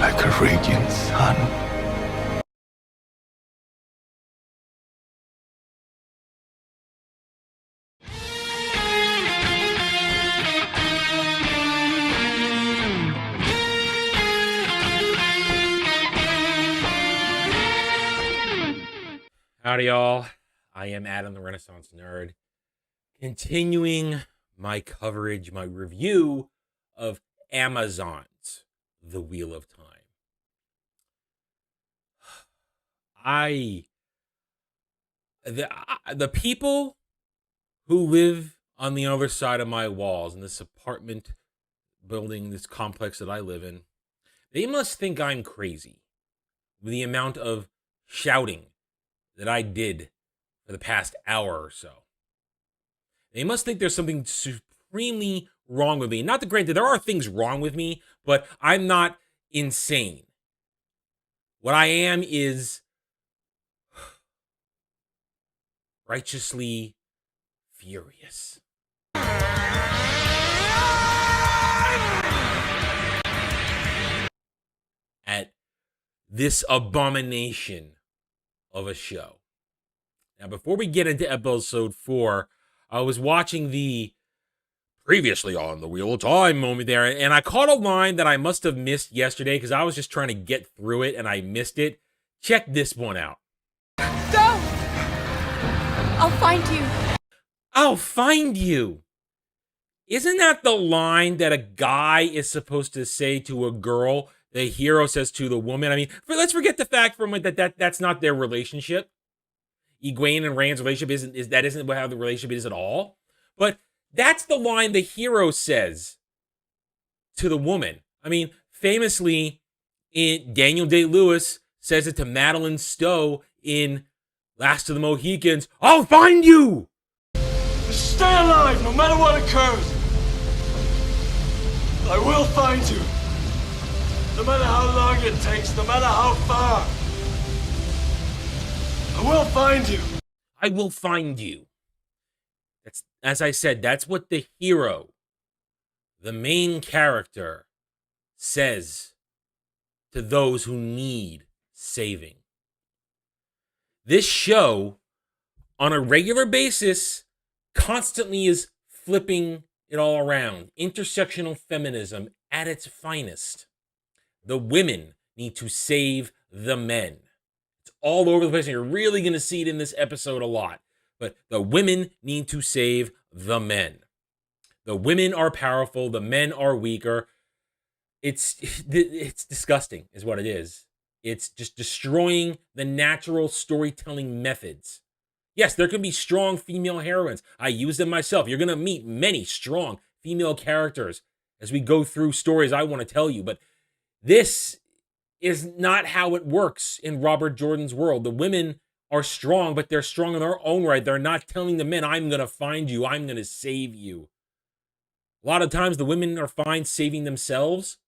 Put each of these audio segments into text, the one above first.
like a radiant sun. Howdy, y'all. I am Adam, the Renaissance Nerd, continuing my coverage, my review of Amazon's The Wheel of Time. The people who live on the other side of my walls in this apartment building, this complex that I live in, they must think I'm crazy with the amount of shouting that I did for the past hour or so. They must think there's something supremely wrong with me. Not to grant that there are things wrong with me, but I'm not insane. What I am is righteously furious. At this abomination of a show. Now, before we get into episode 4, I was watching the previously on the Wheel of Time moment there, and I caught a line that I must have missed yesterday because I was just trying to get through it and I missed it. Check this one out. Go! I'll find you. I'll find you. Isn't that the line that a guy is supposed to say to a girl? The hero says to the woman. I mean, let's forget the fact for a moment that that's not their relationship. Iguain and Rand's relationship isn't how the relationship is at all. But that's the line the hero says to the woman. I mean, famously, Daniel Day-Lewis says it to Madeline Stowe in Last of the Mohicans. I'll find you! Stay alive no matter what occurs. I will find you. No matter how long it takes, no matter how far. I will find you. I will find you. That's, as I said, that's what the hero, the main character, says to those who need saving. This show, on a regular basis, constantly is flipping it all around. Intersectional feminism at its finest. The women need to save the men. It's all over the place, and you're really going to see it in this episode a lot. But the women need to save the men. The women are powerful. The men are weaker. It's disgusting, is what it is. It's just destroying the natural storytelling methods. Yes, there can be strong female heroines. I use them myself. You're going to meet many strong female characters as we go through stories I want to tell you. But this is not how it works in Robert Jordan's world. The women are strong, but they're strong in their own right. They're not telling the men, I'm going to find you. I'm going to save you. A lot of times the women are fine saving themselves,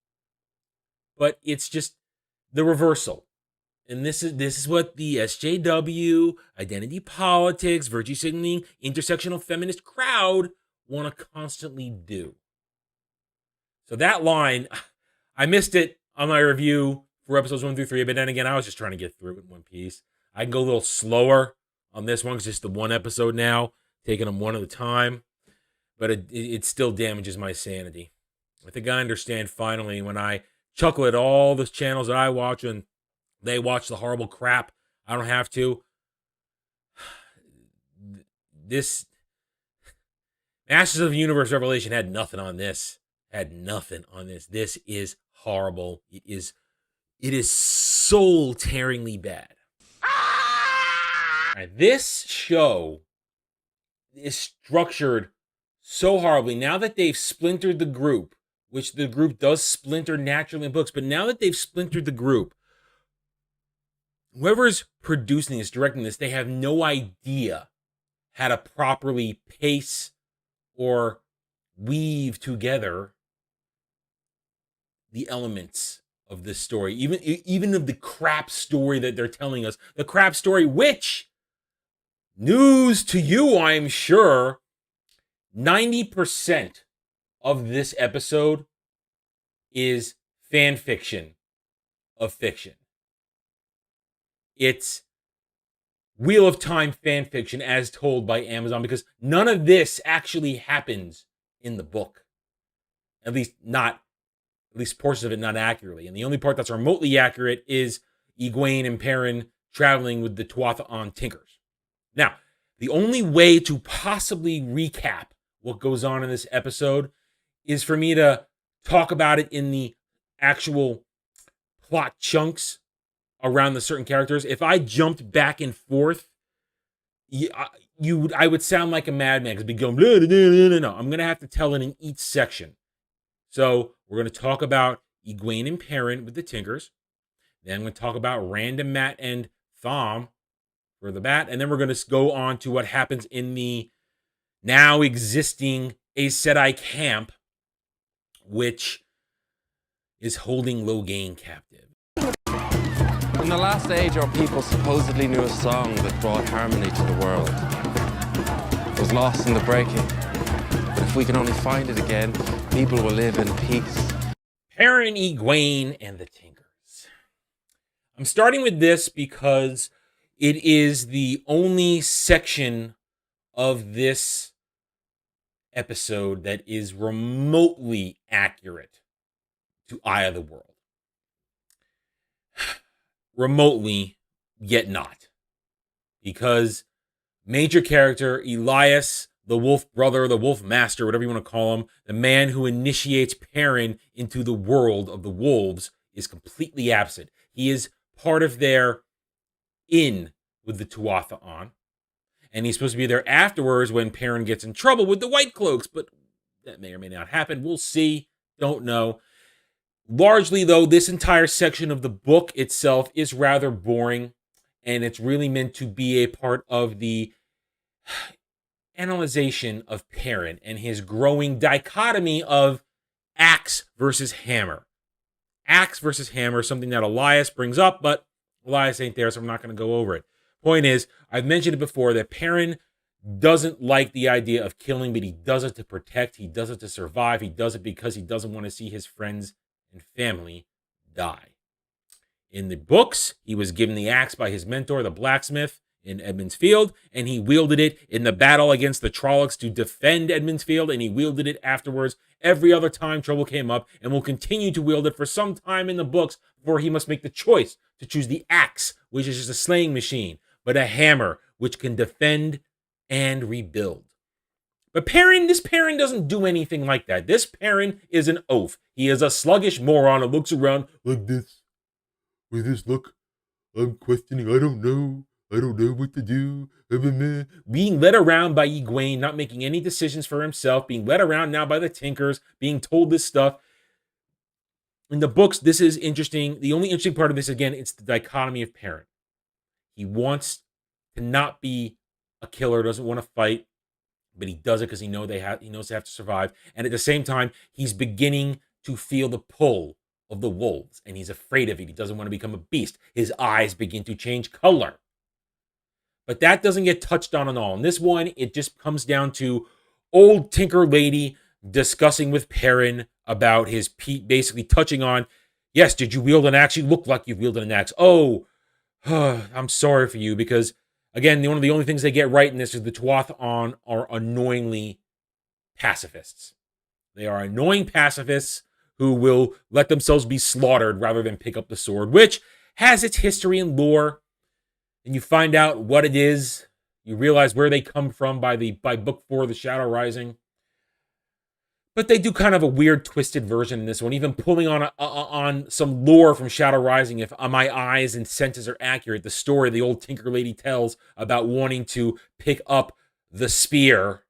but it's just the reversal. And this is what the SJW, identity politics, virtue signaling, intersectional feminist crowd want to constantly do. So that line, I missed it on my review for episodes 1 through 3, but then again, I was just trying to get through it in one piece. I can go a little slower on this one because it's just the one episode now, taking them one at a time, but it still damages my sanity. I think I understand finally when I chuckle at all the channels that I watch and they watch the horrible crap I don't have to. This Masters of the Universe Revelation had nothing on this. This is horrible. It is soul-tearingly bad. Right, this show is structured so horribly. Now that they've splintered the group, which the group does splinter naturally in books, but now that they've splintered the group, whoever's producing this, directing this, they have no idea how to properly pace or weave together the elements of this story, even of the crap story that they're telling us. The crap story, which, news to you, I'm sure, 90% of this episode is fan fiction of fiction. It's Wheel of Time fan fiction as told by Amazon, because none of this actually happens in the book. At least portions of it not accurately. And the only part that's remotely accurate is Iguain and Perrin traveling with the Tuatha Tinkers. Now, the only way to possibly recap what goes on in this episode is for me to talk about it in the actual plot chunks around the certain characters. If I jumped back and forth, I would sound like a madman because I'd be going, no. I'm going to have to tell it in each section. So we're going to talk about Iguain and Perrin with the Tinkers. Then I'm going to talk about Random Matt and Thom for the Bat. And then we're going to go on to what happens in the now existing Aes Sedai camp, which is holding Logain captive. In the last age, our people supposedly knew a song that brought harmony to the world. It was lost in the breaking. But if we can only find it again, people will live in peace. Perrin, Iguain, and the Tinkers. I'm starting with this because it is the only section of this episode that is remotely accurate to Eye of the World. Remotely, yet not. Because major character Elias, the Wolf Brother, the Wolf Master, whatever you want to call him, the man who initiates Perrin into the world of the wolves, is completely absent. He is part of their inn with the Tuatha, and he's supposed to be there afterwards when Perrin gets in trouble with the White Cloaks, but that may or may not happen. We'll see. Don't know. Largely, though, this entire section of the book itself is rather boring, and it's really meant to be a part of the analyzation of Perrin and his growing dichotomy of axe versus hammer. Axe versus hammer, something that Elias brings up, but Elias ain't there, so I'm not going to go over it. Point is, I've mentioned it before, that Perrin doesn't like the idea of killing, but he does it to protect, he does it to survive, he does it because he doesn't want to see his friends and family die. In the books, he was given the axe by his mentor, the blacksmith, in Edmund's Field, and he wielded it in the battle against the Trollocks to defend Edmund's Field, and he wielded it afterwards every other time trouble came up, and will continue to wield it for some time in the books before he must make the choice to choose the axe, which is just a slaying machine, but a hammer, which can defend and rebuild. But this Perrin doesn't do anything like that. This Perrin is an oaf. He is a sluggish moron who looks around like this. With this look, I'm questioning, I don't know what to do. Being led around by Iguain, not making any decisions for himself, being led around now by the Tinkers, being told this stuff. In the books, this is interesting. The only interesting part of this, again, it's the dichotomy of Perrin. He wants to not be a killer, doesn't want to fight, but he does it because he knows they have to survive. And at the same time, he's beginning to feel the pull of the wolves, and he's afraid of it. He doesn't want to become a beast. His eyes begin to change color. But that doesn't get touched on at all. In this one, it just comes down to old Tinker Lady discussing with Perrin about his basically touching on, yes, did you wield an axe? You look like you wielded an axe. Oh, I'm sorry for you, because, again, one of the only things they get right in this is the Tuatha are annoyingly pacifists. They are annoying pacifists who will let themselves be slaughtered rather than pick up the sword, which has its history and lore. And you find out what it is. You realize where they come from by book 4, The Shadow Rising. But they do kind of a weird, twisted version in this one, even pulling on some lore from Shadow Rising. If my eyes and senses are accurate, the story the old Tinker Lady tells about wanting to pick up the spear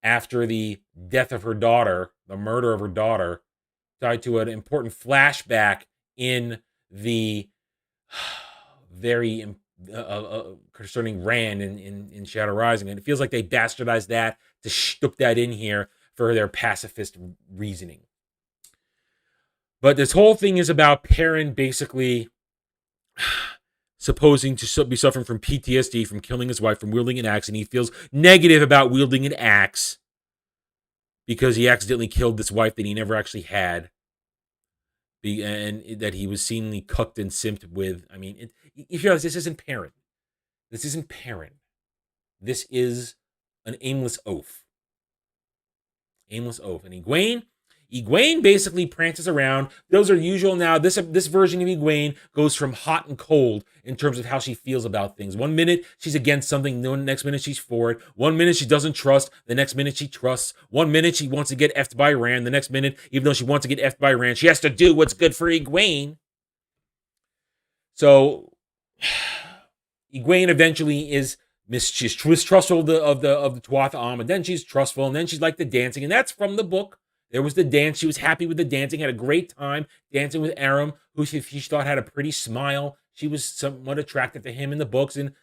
after the death of her daughter, the murder of her daughter, tied to an important flashback in the very concerning Rand in Shadow Rising. And it feels like they bastardized that to shtuck that in here for their pacifist reasoning. But this whole thing is about Perrin basically supposing to be suffering from PTSD from killing his wife, from wielding an axe, and he feels negative about wielding an axe because he accidentally killed this wife that he never actually had, and that he was seemingly cucked and simped with. I mean, if you realize this isn't Perrin. This isn't Perrin. This is an aimless oaf. Aimless oaf. And Iguain basically prances around. Those are usual now. This version of Iguain goes from hot and cold in terms of how she feels about things. 1 minute she's against something, the next minute she's for it. 1 minute she doesn't trust, the next minute she trusts. 1 minute she wants to get effed by Rand, the next minute, even though she wants to get effed by Rand, she has to do what's good for Iguain. So Iguain eventually is she's mistrustful of the Tuatha, and then she's trustful, and then she's like the dancing, and that's from the book. There was the dance. She was happy with the dancing, had a great time dancing with Aram, who she thought had a pretty smile. She was somewhat attracted to him in the books and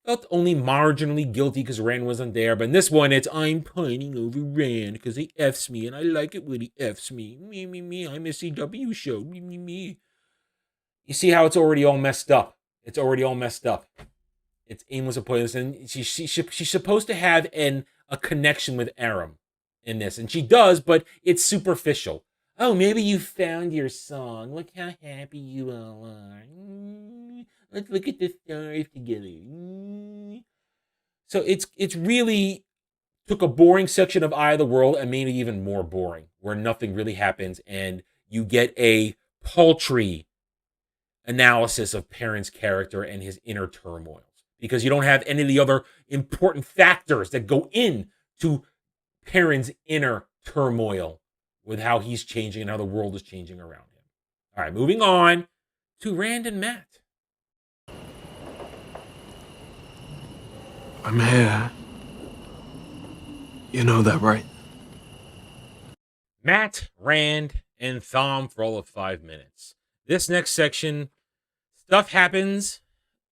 felt only marginally guilty because Rand wasn't there. But in this one, it's I'm pining over Rand because he Fs me, and I like it when he Fs me. Me. I'm a CW show. Me. You see how it's already all messed up. It's already all messed up. It's aimless and pointless, and she's supposed to have a connection with Aram in this, and she does, but it's superficial. Oh, maybe you found your song. Look how happy you all are. Let's look at the stars together. So it's really took a boring section of Eye of the World and made it even more boring, where nothing really happens, and you get a paltry analysis of Perrin's character and his inner turmoils, because you don't have any of the other important factors that go into Perrin's inner turmoil with how he's changing and how the world is changing around him. All right, moving on to Rand and Mat. I'm here. You know that, right? Mat, Rand, and Thom for all of 5 minutes. This next section, stuff happens,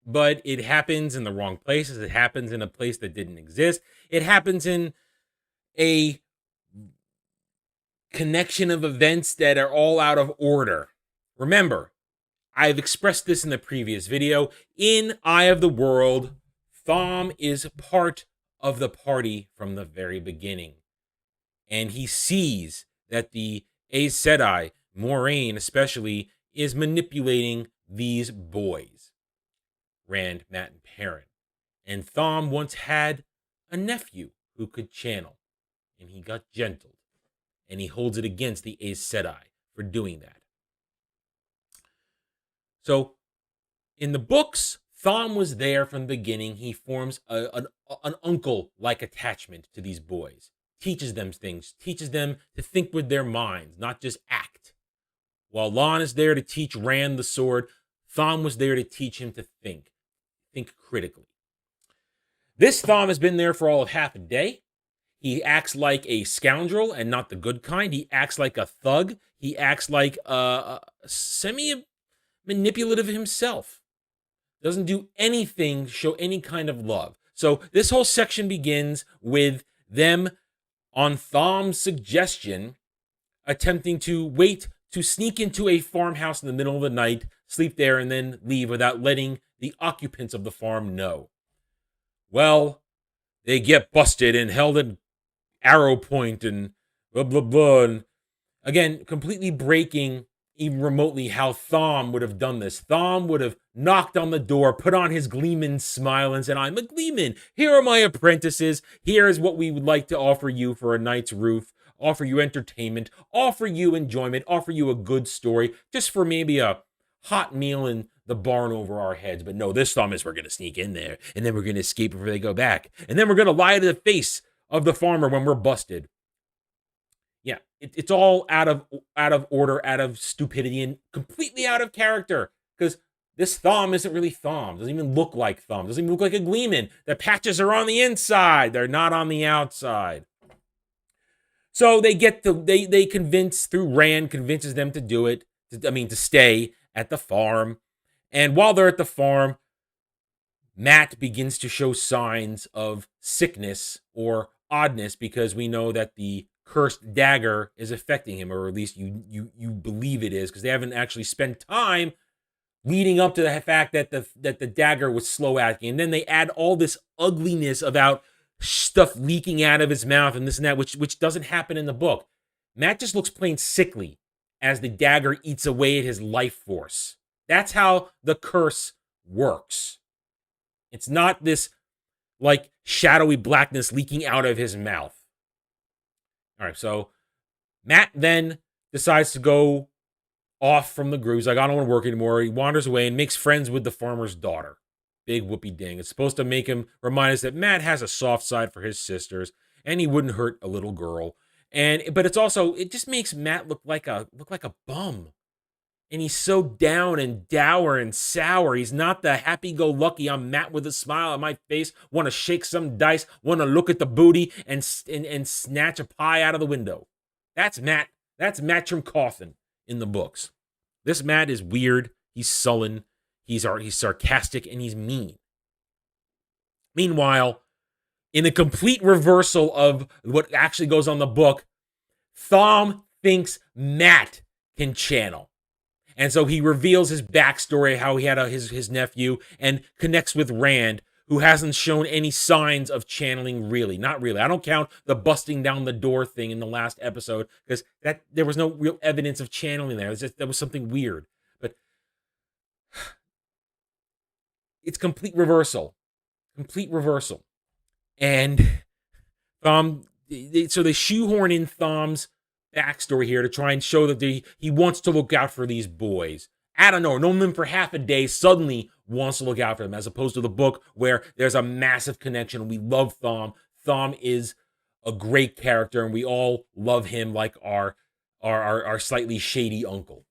but it happens in the wrong places. It happens in a place that didn't exist. It happens in a connection of events that are all out of order. Remember, I've expressed this in the previous video. In Eye of the World, Thom is part of the party from the very beginning. And he sees that the Aes Sedai, Maureen especially, is manipulating these boys, Rand, Mat, and Perrin. And Thom once had a nephew who could channel, and he got gentled, and he holds it against the Aes Sedai for doing that. So, in the books, Thom was there from the beginning. He forms an uncle-like attachment to these boys, teaches them things, teaches them to think with their minds, not just act. While Lon is there to teach Rand the sword, Thom was there to teach him to think critically. This Thom has been there for all of half a day. He acts like a scoundrel and not the good kind. He acts like a thug. He acts like a semi-manipulative himself. Doesn't do anything to show any kind of love. So this whole section begins with them, on Thom's suggestion, attempting to sneak into a farmhouse in the middle of the night, sleep there, and then leave without letting the occupants of the farm know. Well, they get busted and held at arrow point and blah, blah, blah. And again, completely breaking even remotely how Thom would have done this. Thom would have knocked on the door, put on his Gleeman smile, and said, I'm a Gleeman. Here are my apprentices. Here is what we would like to offer you for a night's roof. Offer you entertainment. Offer you enjoyment. Offer you a good story. Just for maybe a hot meal in the barn over our heads. But no, this Thom is we're going to sneak in there, and then we're going to escape before they go back. And then we're going to lie to the face of the farmer when we're busted. Yeah, it's all out of order, out of stupidity, and completely out of character. Because this Thom isn't really Thom. Doesn't even look like Thom. Doesn't even look like a Gleeman. The patches are on the inside. They're not on the outside. So they they convince, through Rand, convinces them to do it. To stay at the farm. And while they're at the farm, Mat begins to show signs of sickness or oddness, because we know that the cursed dagger is affecting him, or at least you believe it is, because they haven't actually spent time leading up to the fact that the dagger was slow acting. And then they add all this ugliness about stuff leaking out of his mouth and this and that, which doesn't happen in the book. Mat just looks plain sickly as the dagger eats away at his life force. That's how the curse works. It's not this like shadowy blackness leaking out of his mouth. All right, so Matt then decides to go off from the group. He's like, I don't want to work anymore. He wanders away and makes friends with the farmer's daughter. Big whoopee ding. It's supposed to make him remind us that Matt has a soft side for his sisters, and he wouldn't hurt a little girl. But it's also, it just makes Matt look like a bum. And he's so down and dour and sour. He's not the happy-go-lucky, I'm Matt with a smile on my face, want to shake some dice, want to look at the booty and snatch a pie out of the window. That's Matt. That's Matt Trimcothan in the books. This Matt is weird. He's sullen. He's sarcastic, and he's mean. Meanwhile, in a complete reversal of what actually goes on in the book, Thom thinks Matt can channel. And so he reveals his backstory, how he had his nephew, and connects with Rand, who hasn't shown any signs of channeling really. Not really. I don't count the busting down the door thing in the last episode, because there was no real evidence of channeling there. That was something weird. But it's complete reversal. Complete reversal. And so they shoehorn in Thom's backstory here to try and show that he wants to look out for these boys. I don't know, known them for half a day, suddenly wants to look out for them, as opposed to the book where there's a massive connection. We love Thom. Thom is a great character, and we all love him like our slightly shady uncle.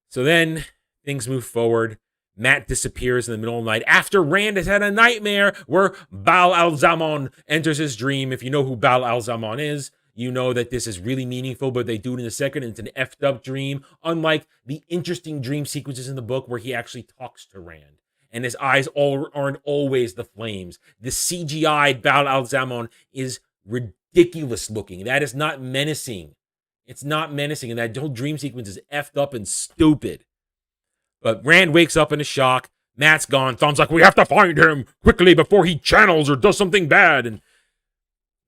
So then things move forward. Matt disappears in the middle of the night after Rand has had a nightmare where Baal al-Zaman enters his dream. If you know who Baal al-Zaman is, you know that this is really meaningful, but they do it in a second. It's an effed up dream, unlike the interesting dream sequences in the book where he actually talks to Rand. And his eyes aren't always the flames. The CGI Baal al-Zaman is ridiculous looking. That is not menacing. It's not menacing, and that whole dream sequence is effed up and stupid. But Rand wakes up in a shock. Matt's gone. Thom's like, we have to find him quickly before he channels or does something bad. And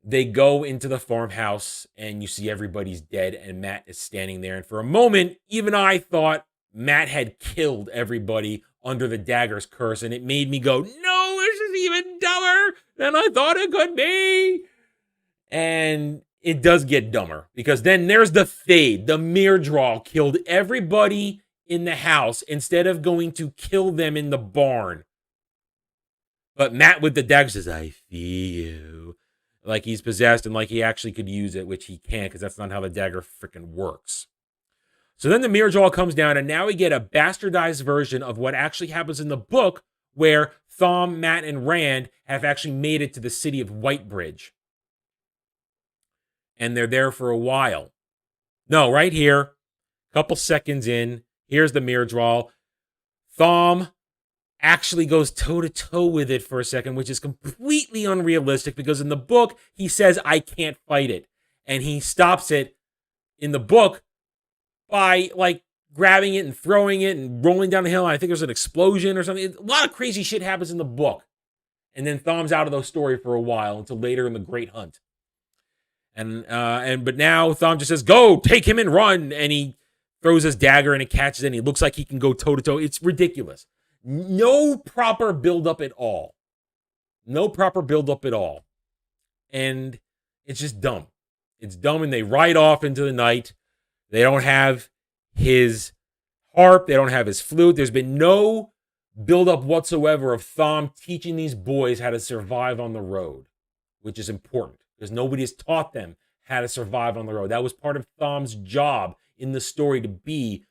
they go into the farmhouse, and you see everybody's dead, and Matt is standing there. And for a moment, even I thought Matt had killed everybody under the dagger's curse, and it made me go, no, this is even dumber than I thought it could be. And it does get dumber, because then there's the Fade. The Myrddraal killed everybody in the house instead of going to kill them in the barn. But Matt with the dagger says, I feel you. Like he's possessed and like he actually could use it, which he can't, because that's not how the dagger freaking works. So then the Myrddraal comes down, and now we get a bastardized version of what actually happens in the book, where Thom, Matt, and Rand have actually made it to the city of Whitebridge. And they're there for a while. No, right here, couple seconds in, here's the Myrddraal. Thom actually goes toe-to-toe with it for a second, which is completely unrealistic, because in the book, he says, I can't fight it. And he stops it in the book by, like, grabbing it and throwing it and rolling down the hill. And I think there's an explosion or something. A lot of crazy shit happens in the book. And then Thom's out of the story for a while until later in the Great Hunt. But now Thom just says, go, take him and run. And he throws his dagger and it catches it, and he looks like he can go toe-to-toe. It's ridiculous. No proper build-up at all. No proper build-up at all. And it's just dumb. It's dumb, and they ride off into the night. They don't have his harp. They don't have his flute. There's been no build-up whatsoever of Thom teaching these boys how to survive on the road, which is important, because nobody has taught them how to survive on the road. That was part of Thom's job in the story, to be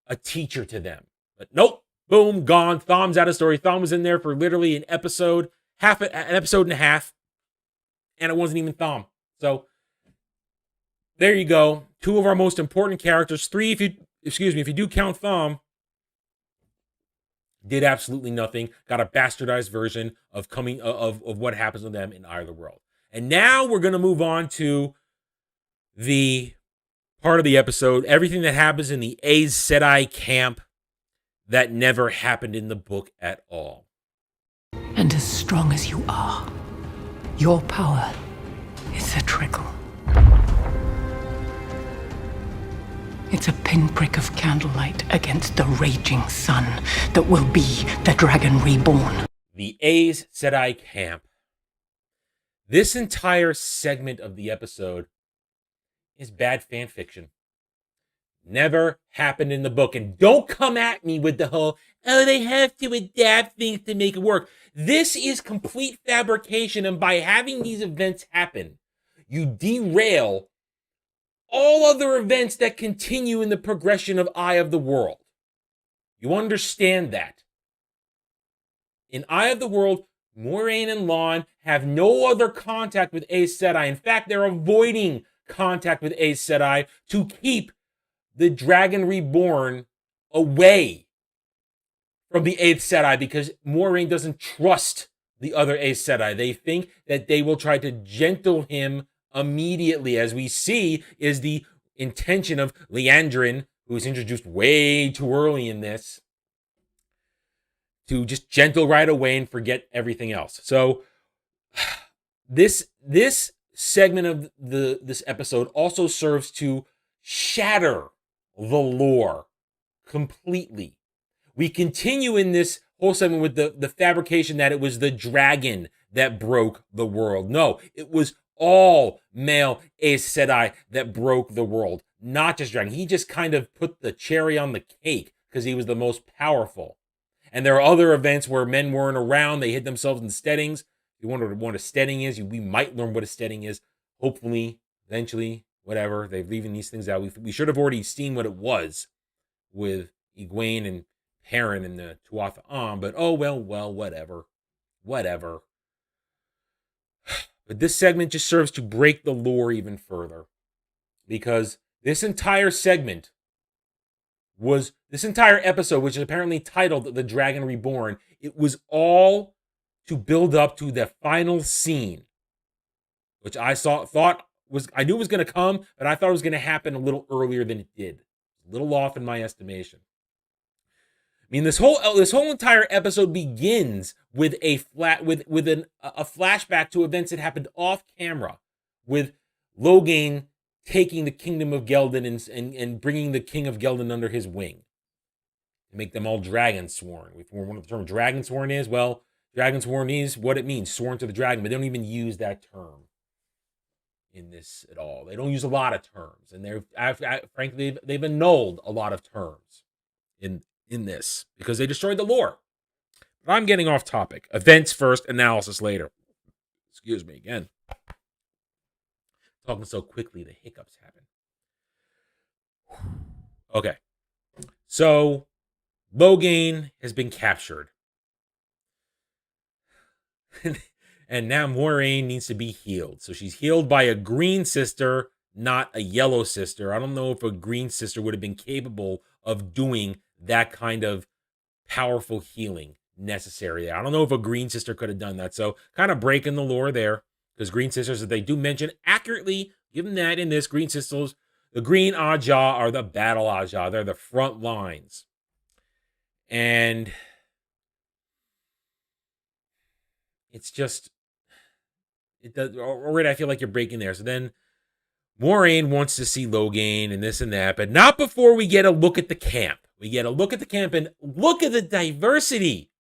a teacher to them. But nope. Boom, gone. Thom's out of story. Thom was in there for literally an episode and a half, and it wasn't even Thom. So there you go. Two of our most important characters. Three, if you do count Thom, did absolutely nothing. Got a bastardized version of what happens to them in Eye of the World. And now we're going to move on to the part of the episode, everything that happens in the Aes Sedai camp that never happened in the book at all. And as strong as you are, your power is a trickle. It's a pinprick of candlelight against the raging sun that will be the Dragon Reborn. The Aes Sedai camp. This entire segment of the episode is bad fan fiction. Never happened in the book. And don't come at me with the whole, oh, they have to adapt things to make it work. This is complete fabrication. And by having these events happen, you derail all other events that continue in the progression of Eye of the World. You understand that. In Eye of the World, Maureen and Lon have no other contact with Aes Sedai. In fact, they're avoiding contact with Aes Sedai to keep the Dragon Reborn away from the Aes Sedai because Maureen doesn't trust the other Aes Sedai. They think that they will try to gentle him immediately, as we see is the intention of Liandrin, who was introduced way too early in this, to just gentle right away and forget everything else. So this segment of this episode also serves to shatter the lore completely. We continue in this whole segment with the fabrication that it was the dragon that broke the world. No, it was all male Aes Sedai that broke the world, not just dragon. He just kind of put the cherry on the cake because he was the most powerful. And there are other events where men weren't around. They hid themselves in steadings. If you wonder what a steading is, we might learn what a steading is. Hopefully, eventually, whatever. They're leaving these things out. We should have already seen what it was with Iguain and Perrin and the Tuatha Am, but oh, well, whatever. Whatever. But this segment just serves to break the lore even further. Because this entire segment this entire episode, which is apparently titled The Dragon Reborn, it was all to build up to the final scene, which I knew was going to come, but I thought it was going to happen a little earlier than it did. A little off in my estimation. I mean, this whole entire episode begins with a flashback to events that happened off camera, with Logain taking the kingdom of Geldon and bringing the king of Geldon under his wing to make them all dragon sworn. We've wonder what the term dragon sworn is. Well, dragon sworn is what it means, sworn to the dragon, but they don't even use that term in this at all. They don't use a lot of terms, and frankly they've annulled a lot of terms in this because they destroyed the lore. But I'm getting off topic. Events first, analysis later. Excuse me again. Talking so quickly, the hiccups happen. Okay. So, Logain has been captured. And now Maureen needs to be healed. So she's healed by a green sister, not a yellow sister. I don't know if a green sister would have been capable of doing that kind of powerful healing necessary there. I don't know if a green sister could have done that. So kind of breaking the lore there. Because green sisters, that they do mention accurately, given that in this, green sisters, the green Aja are the battle Aja. They're the front lines. And it's just, it does already. I feel like you're breaking there. So then Maureen wants to see Logain and this and that, but not before we get a look at the camp. We get a look at the camp and look at the diversity.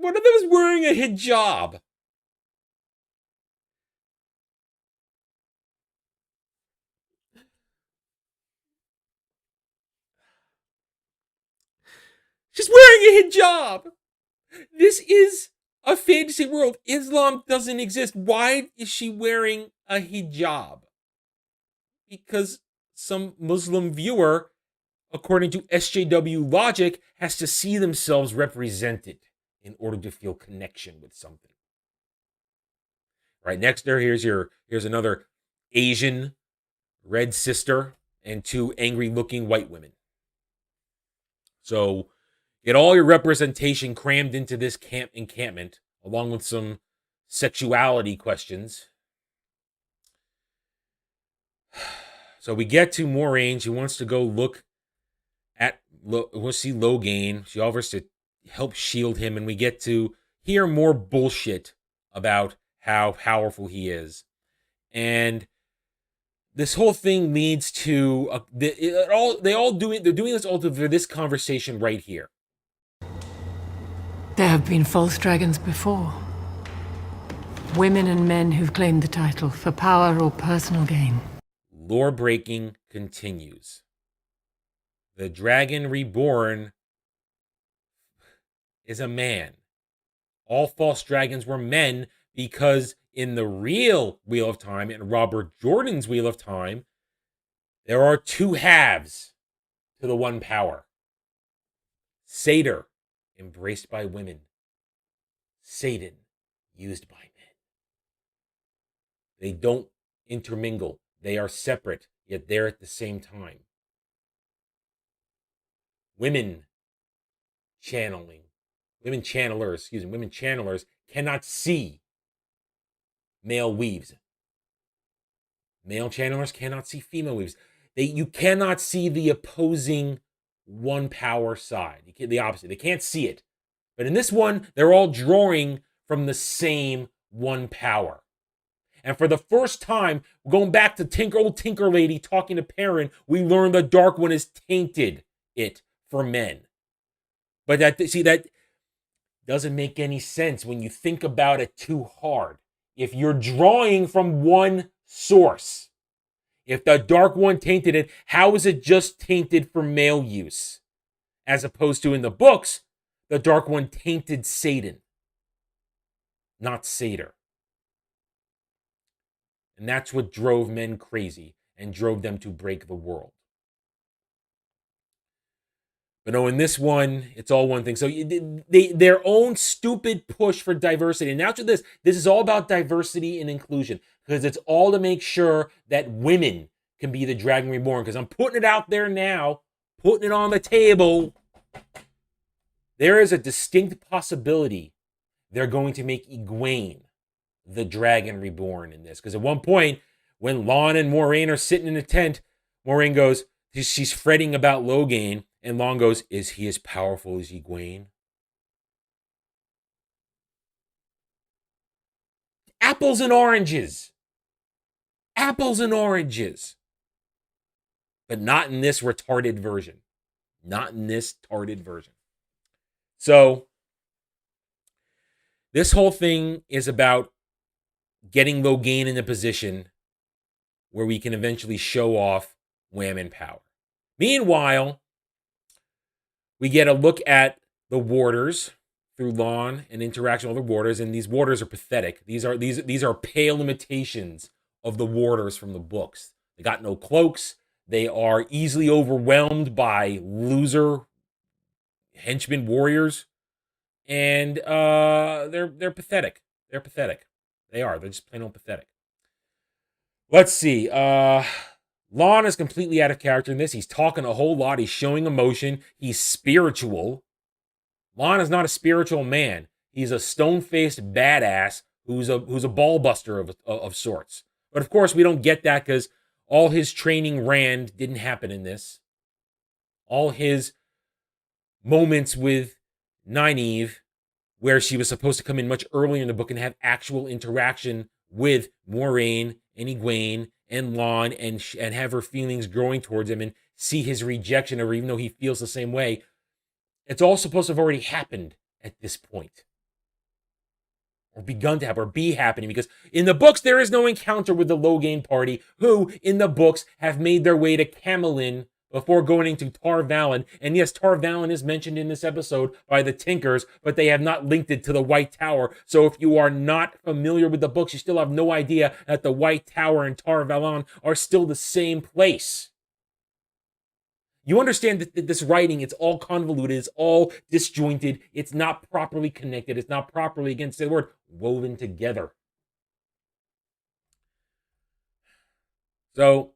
One of them is wearing a hijab. She's wearing a hijab. This is a fantasy world. Islam doesn't exist. Why is she wearing a hijab? Because some Muslim viewer, according to SJW logic, has to see themselves represented in order to feel connection with something. Right next there, here's another Asian red sister and two angry-looking white women. So get all your representation crammed into this encampment, along with some sexuality questions. So we get to Maureen. She wants to go look at, we'll see Logain. She offers to help shield him, and we get to hear more bullshit about how powerful he is. And this whole thing leads to they're doing this all for this conversation right here. There have been false dragons before. Women and men who've claimed the title for power or personal gain. Lore breaking continues. The Dragon Reborn is a man. All false dragons were men because in the real Wheel of Time and Robert Jordan's Wheel of Time, there are two halves to the one power. Satyr, embraced by women. Satan, used by men. They don't intermingle. They are separate, yet they're at the same time. Women channelers cannot see male weaves. Male channelers cannot see female weaves. You cannot see the opposing one power side. The opposite. They can't see it. But in this one, they're all drawing from the same one power. And for the first time, going back to old Tinker Lady talking to Perrin, we learn the Dark One has tainted it for men. But that doesn't make any sense when you think about it too hard. If you're drawing from one source, if the Dark One tainted it, how is it just tainted for male use? As opposed to in the books, the Dark One tainted Satan, not Satyr. And that's what drove men crazy and drove them to break the world. But no, in this one, it's all one thing. So their own stupid push for diversity. And after this is all about diversity and inclusion. Because it's all to make sure that women can be the Dragon Reborn. Because I'm putting it out there now, putting it on the table. There is a distinct possibility they're going to make Iguain the Dragon Reborn in this. Because at one point, when Lon and Maureen are sitting in a tent, Maureen goes, she's fretting about Logain, and Lon goes, is he as powerful as Iguain? Apples and oranges. Apples and oranges. But not in this retarded version. Not in this tarded version. So, this whole thing is about getting Logain in a position where we can eventually show off Whammon power. Meanwhile, we get a look at the warders through Lon and interaction with the warders, and these warders are pathetic. These are pale imitations of the warders from the books. They got no cloaks. They are easily overwhelmed by loser henchmen warriors, and they're pathetic. They're pathetic. They are. They're just plain old pathetic. Let's see. Lon is completely out of character in this. He's talking a whole lot. He's showing emotion. He's spiritual. Lon is not a spiritual man. He's a stone-faced badass who's a ball buster of sorts. But of course, we don't get that because all his training Rand didn't happen in this. All his moments with Nynaeve, where she was supposed to come in much earlier in the book and have actual interaction with Maureen and Iguain and Lon and have her feelings growing towards him and see his rejection of her even though he feels the same way. It's all supposed to have already happened at this point. Or begun to happen, or be happening, because in the books there is no encounter with the Logain party, who in the books have made their way to Camelin before going into Tar Valon. And yes, Tar Valon is mentioned in this episode by the Tinkers, but they have not linked it to the White Tower. So if you are not familiar with the books, you still have no idea that the White Tower and Tar Valon are still the same place. You understand that this writing, it's all convoluted, it's all disjointed, it's not properly connected, it's not properly, again, say the word, woven together. So,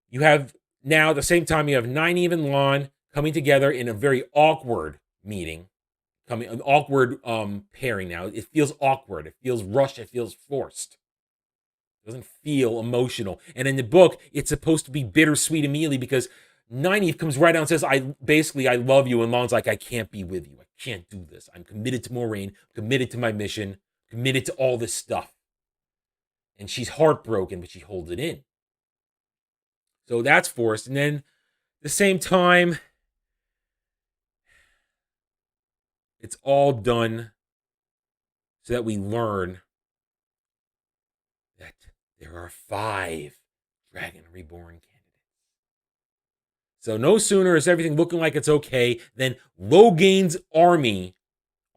you have now, at the same time, you have Nynaeve and Lon coming together in a very awkward meeting. An awkward pairing now. It feels awkward. It feels rushed. It feels forced. It doesn't feel emotional. And in the book, it's supposed to be bittersweet immediately because Nynaeve comes right out and says, I love you. And Lon's like, I can't be with you. I can't do this. I'm committed to Maureen, committed to my mission, committed to all this stuff. And she's heartbroken, but she holds it in. So that's forced. And then at the same time, it's all done so that we learn that there are 5 Dragon Reborn candidates. So no sooner is everything looking like it's okay than Logain's army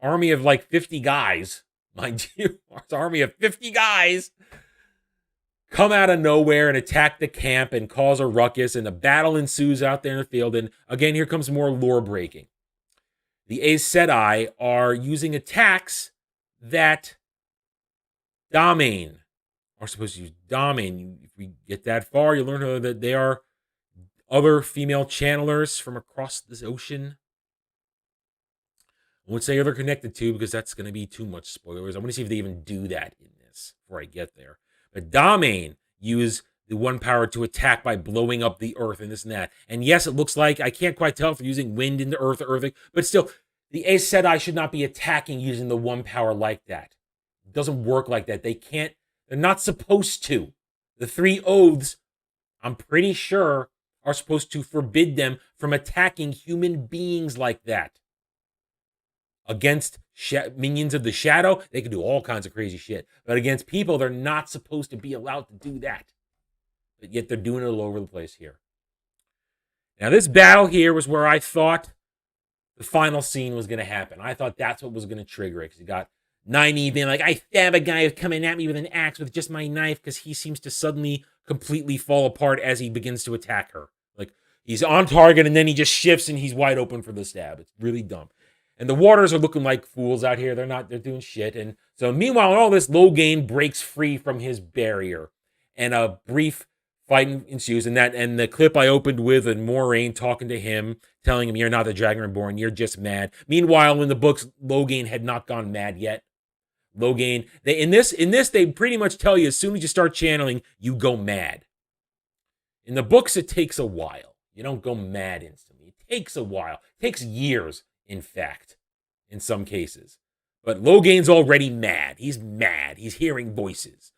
of like 50 guys, mind you, it's an army of 50 guys, come out of nowhere and attack the camp and cause a ruckus, and a battle ensues out there in the field. And again, here comes more lore breaking. The Aes Sedai are using attacks that Damain are supposed to use. Damain, if we get that far, you learn that they are other female channelers from across this ocean. I won't say who they're connected to because that's going to be too much spoilers. I want to see if they even do that in this before I get there. But Damain use the one power to attack by blowing up the earth and this and that. And yes, it looks like, I can't quite tell if they're using wind into earth or earth, but still, the Aes Sedai should not be attacking using the one power like that. It doesn't work like that. They're not supposed to. The 3 oaths, I'm pretty sure, are supposed to forbid them from attacking human beings like that. Against minions of the shadow, they can do all kinds of crazy shit. But against people, they're not supposed to be allowed to do that. But yet they're doing it all over the place here. Now, this battle here was where I thought the final scene was going to happen. I thought that's what was going to trigger it. Because you got Nynaeve being like, I stab a guy who's coming at me with an axe with just my knife, because he seems to suddenly completely fall apart as he begins to attack her. Like, he's on target and then he just shifts and he's wide open for the stab. It's really dumb. And the waters are looking like fools out here. They're doing shit. And so meanwhile, in all this, Logain breaks free from his barrier. And a brief fight ensues. And the clip I opened with, and Maureen talking to him, telling him, you're not the Dragon Reborn, you're just mad. Meanwhile, in the books, Logain had not gone mad yet. Logain, in this, they pretty much tell you as soon as you start channeling, you go mad. In the books, it takes a while. You don't go mad instantly. It takes a while. It takes years. In fact, in some cases. But Logain's already mad. He's mad. He's hearing voices.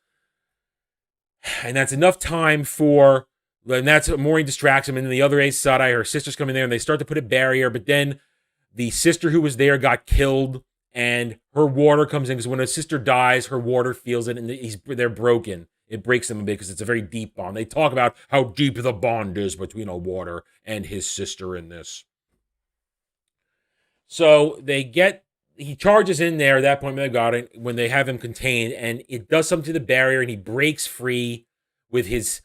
And that's enough time for... And that's what Maureen distracts him. And then the other Aes Sedai, her sister's coming there, and they start to put a barrier. But then the sister who was there got killed, and her water comes in. Because when a sister dies, her water feels it, and they're broken. It breaks them a bit because it's a very deep bond. They talk about how deep the bond is between a water and his sister in this. So he charges in there at that point when they have him contained, and it does something to the barrier, and he breaks free with his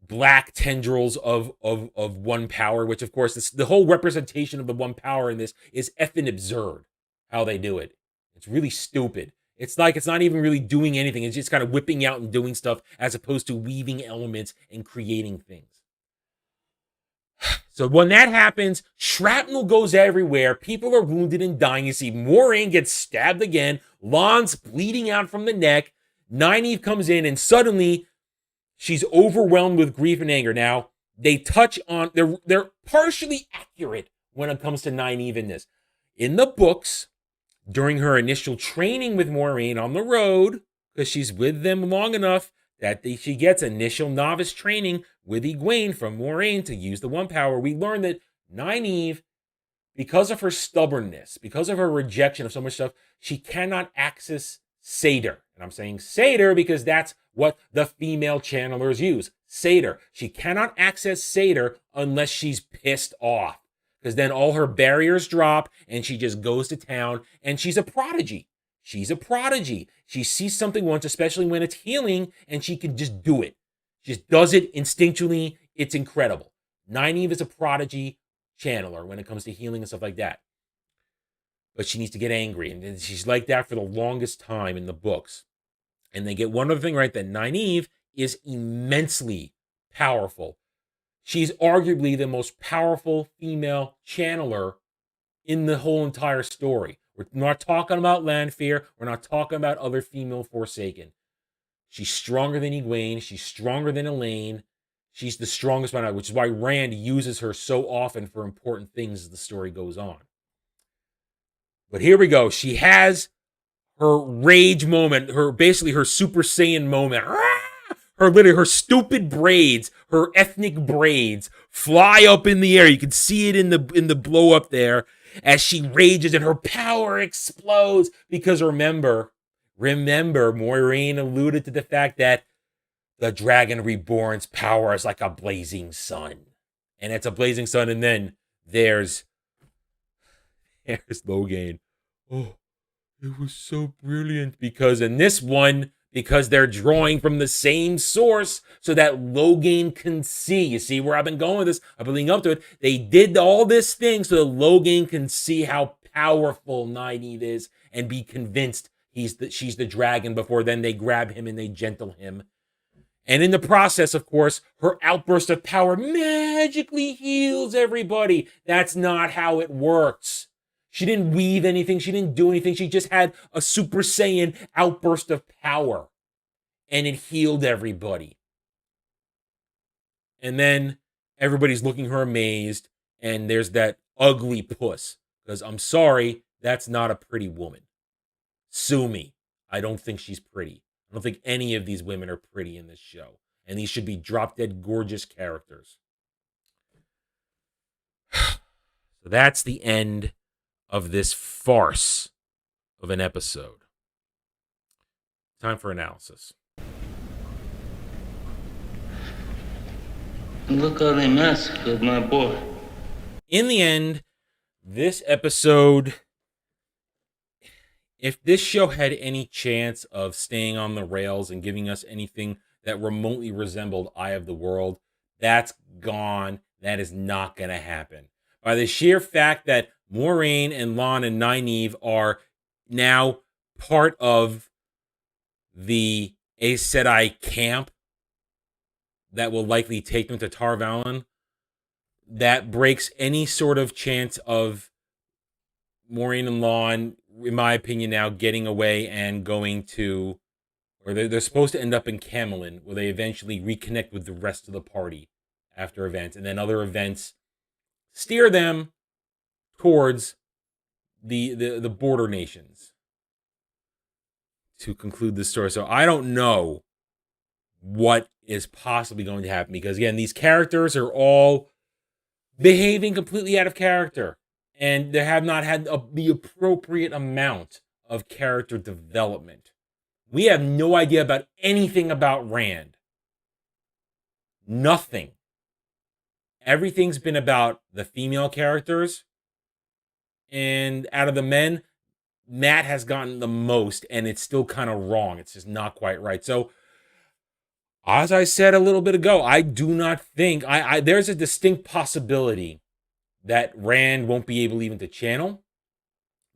black tendrils of one power, which of course, the whole representation of the one power in this is effing absurd, how they do it. It's really stupid. It's like it's not even really doing anything. It's just kind of whipping out and doing stuff as opposed to weaving elements and creating things. So when that happens, shrapnel goes everywhere. People are wounded and dying. You see Maureen gets stabbed again. Lon's bleeding out from the neck. Nynaeve comes in, and suddenly she's overwhelmed with grief and anger. Now, they touch on... They're partially accurate when it comes to Nynaeve in this. In the books, during her initial training with Maureen on the road, because she's with them long enough, that she gets initial novice training with Iguain from Maureen to use the one power. We learn that Nynaeve, because of her stubbornness, because of her rejection of so much stuff, she cannot access Satyr. And I'm saying Satyr because that's what the female channelers use. Satyr. She cannot access Satyr unless she's pissed off. Because then all her barriers drop and she just goes to town, and she's a prodigy. She's a prodigy. She sees something once, especially when it's healing, and she can just do it. She just does it instinctually. It's incredible. Nynaeve is a prodigy channeler when it comes to healing and stuff like that. But she needs to get angry, and she's like that for the longest time in the books. And they get one other thing right, that Nynaeve is immensely powerful. She's arguably the most powerful female channeler in the whole entire story. We're not talking about Lanfear. We're not talking about other female Forsaken. She's stronger than Iguain. She's stronger than Elaine. She's the strongest one, which is why Rand uses her so often for important things as the story goes on. But here we go. She has her rage moment, basically her Super Saiyan moment, her stupid braids, her ethnic braids, fly up in the air. You can see it in the blow up there as she rages and her power explodes. Because remember, Maureen alluded to the fact that the Dragon Reborn's power is like a blazing sun. And it's a blazing sun, and then there's Logain. Oh, it was so brilliant. Because in this one, because they're drawing from the same source so that Logain can see. You see where I've been going with this? I've been leading up to it. They did all this thing so that Logain can see how powerful Nynaeve is and be convinced she's the dragon before then they grab him and they gentle him. And in the process, of course, her outburst of power magically heals everybody. That's not how it works. She didn't weave anything. She didn't do anything. She just had a Super Saiyan outburst of power. And it healed everybody. And then everybody's looking her amazed. And there's that ugly puss. Because I'm sorry, that's not a pretty woman. Sue me. I don't think she's pretty. I don't think any of these women are pretty in this show. And these should be drop-dead gorgeous characters. So that's the end of this farce of an episode. Time for analysis. Look how they massacred my boy. In the end, this episode, if this show had any chance of staying on the rails and giving us anything that remotely resembled Eye of the World, that's gone. That is not going to happen. By the sheer fact that Maureen and Lon and Nynaeve are now part of the Aes Sedai camp that will likely take them to Tar Valon, that breaks any sort of chance of Maureen and Lon, in my opinion now, getting away and going to, or they're supposed to end up in Camelin, where they eventually reconnect with the rest of the party after events, and then other events steer them towards the border nations to conclude the story. So I don't know what is possibly going to happen, because again, these characters are all behaving completely out of character, and they have not had the appropriate amount of character development. We have no idea about anything about Rand. Nothing. Everything's been about the female characters, and out of the men, Matt has gotten the most, and it's still kind of wrong. It's just not quite right. So, as I said a little bit ago, I do not think, there's a distinct possibility that Rand won't be able even to channel,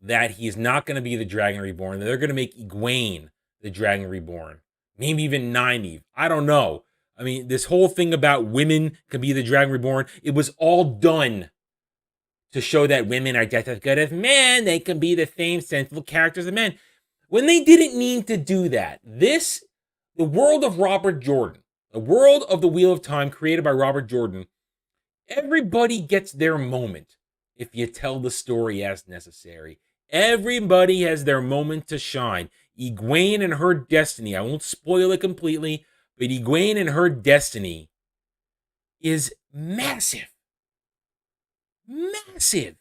that he's not going to be the Dragon Reborn, that they're going to make Iguain the Dragon Reborn, maybe even Nynaeve. I don't know. I mean, this whole thing about women can be the Dragon Reborn, it was all done to show that women are just as good as men. They can be the same sensible characters as men. When they didn't need to do that. The world of Robert Jordan, the world of the Wheel of Time created by Robert Jordan, everybody gets their moment if you tell the story as necessary. Everybody has their moment to shine. Iguain and Her Destiny, I won't spoil it completely, but Iguain and Her Destiny is massive. Massive.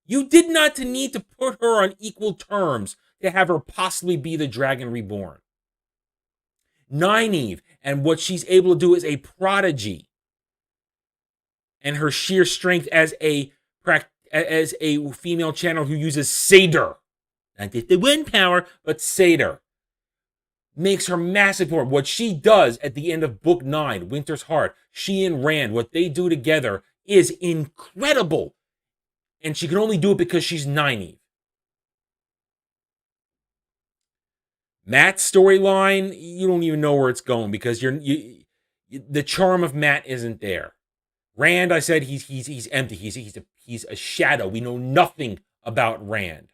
You did not need to put her on equal terms to have her possibly be the Dragon Reborn. Nynaeve and what she's able to do is a prodigy. And her sheer strength as a female channel who uses Satyr. Not just the wind power, but Satyr. Makes her massive for what she does at the end of Book 9, Winter's Heart. She and Rand, what they do together is incredible. And she can only do it because she's Nynaeve. Matt's storyline, you don't even know where it's going because the charm of Matt isn't there. Rand, I said he's empty. He's a shadow. We know nothing about Rand.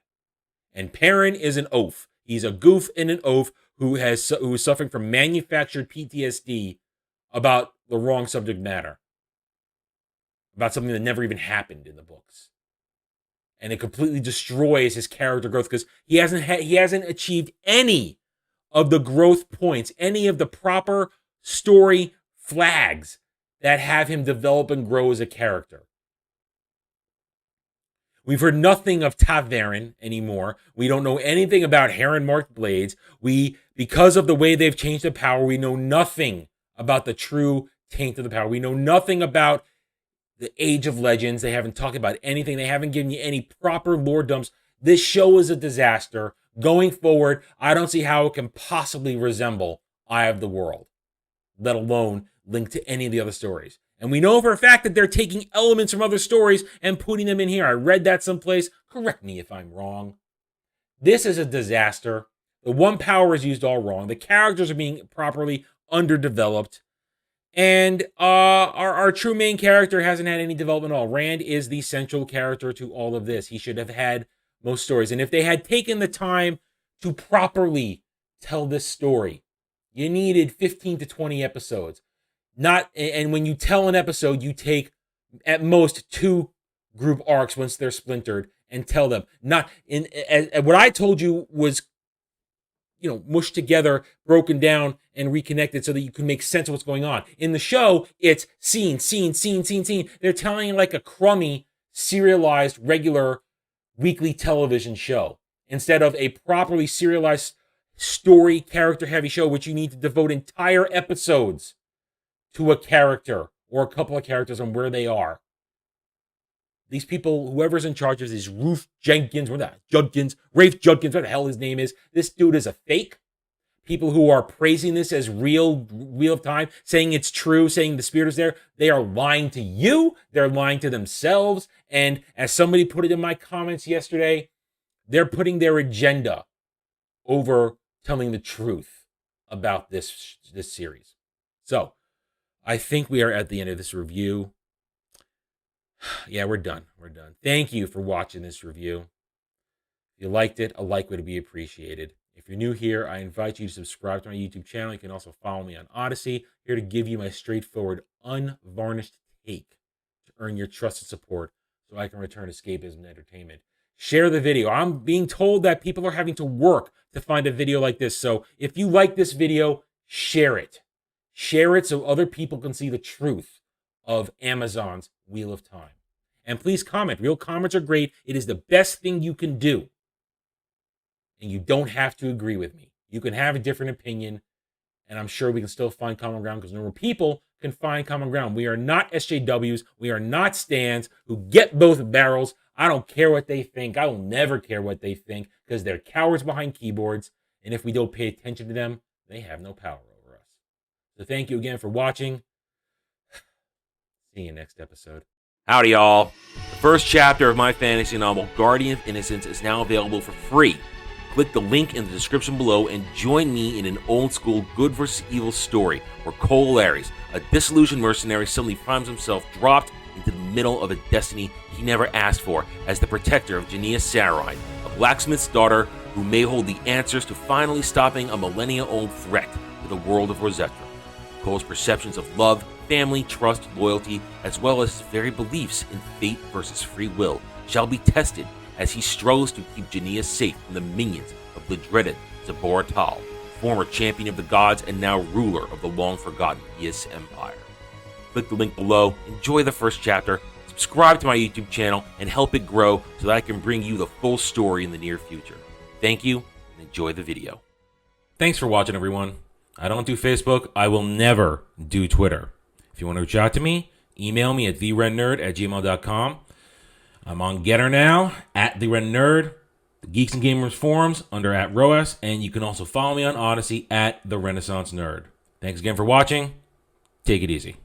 And Perrin is an oaf. He's a goof and an oaf who is suffering from manufactured PTSD about the wrong subject matter, about something that never even happened in the books. And it completely destroys his character growth because he hasn't achieved any of the growth points, any of the proper story flags that have him develop and grow as a character. We've heard nothing of Taverin anymore. We don't know anything about Heron-marked blades. Because of the way they've changed the power, we know nothing about the true taint of the power. We know nothing about the Age of Legends. They haven't talked about anything. They haven't given you any proper lore dumps. This show is a disaster. Going forward, I don't see how it can possibly resemble Eye of the World, let alone link to any of the other stories. And we know for a fact that they're taking elements from other stories and putting them in here. I read that someplace. Correct me if I'm wrong. This is a disaster. The one power is used all wrong. The characters are being properly underdeveloped. And our true main character hasn't had any development at all. Rand is the central character to all of this. He should have had most stories. And if they had taken the time to properly tell this story, you needed 15 to 20 episodes. And when you tell an episode, you take at most 2 group arcs once they're splintered and tell them. What I told you was, mushed together, broken down, and reconnected so that you can make sense of what's going on. In the show, it's scene. They're telling you like a crummy, serialized, regular weekly television show instead of a properly serialized story, character-heavy show, which you need to devote entire episodes to a character or a couple of characters and where they are. These people, whoever's in charge of this, Rafe Judkins, whatever the hell his name is, this dude is a fake. People who are praising this as real of time, saying it's true, saying the spirit is there, they are lying to you, they're lying to themselves, and as somebody put it in my comments yesterday, they're putting their agenda over telling the truth about this series. So, I think we are at the end of this review. Yeah, we're done. Thank you for watching this review. If you liked it, a like would be appreciated. If you're new here, I invite you to subscribe to my YouTube channel. You can also follow me on Odyssey, here to give you my straightforward, unvarnished take to earn your trust and support so I can return escapism and entertainment. Share the video. I'm being told that people are having to work to find a video like this. So if you like this video, share it. Share it so other people can see the truth of Amazon's Wheel of Time. And please comment. Real comments are great. It is the best thing you can do. And you don't have to agree with me. You can have a different opinion, and I'm sure we can still find common ground because normal people can find common ground. We are not SJWs. We are not stands who get both barrels. I don't care what they think. I will never care what they think because they're cowards behind keyboards, and if we don't pay attention to them, they have no power over us. So thank you again for watching. See you next episode. Howdy, y'all. The first chapter of my fantasy novel, Guardian of Innocence, is now available for free. Click the link in the description below and join me in an old-school good versus evil story where Cole Lares, a disillusioned mercenary, suddenly finds himself dropped into the middle of a destiny he never asked for as the protector of Jania Sarine, a blacksmith's daughter who may hold the answers to finally stopping a millennia-old threat to the world of Rosetta. Cole's perceptions of love, family, trust, loyalty, as well as his very beliefs in fate versus free will shall be tested as he struggles to keep Jania safe from the minions of the dreaded Zabor Tal, former champion of the gods and now ruler of the long-forgotten Yis Empire. Click the link below, enjoy the first chapter, subscribe to my YouTube channel, and help it grow so that I can bring you the full story in the near future. Thank you, and enjoy the video. Thanks for watching, everyone. I don't do Facebook. I will never do Twitter. If you want to reach out to me, email me at therennerd@gmail.com. I'm on Getter now, at @TheRenNerd, the Geeks and Gamers forums under @ROAS, and you can also follow me on Odyssey at The Renaissance Nerd. Thanks again for watching. Take it easy.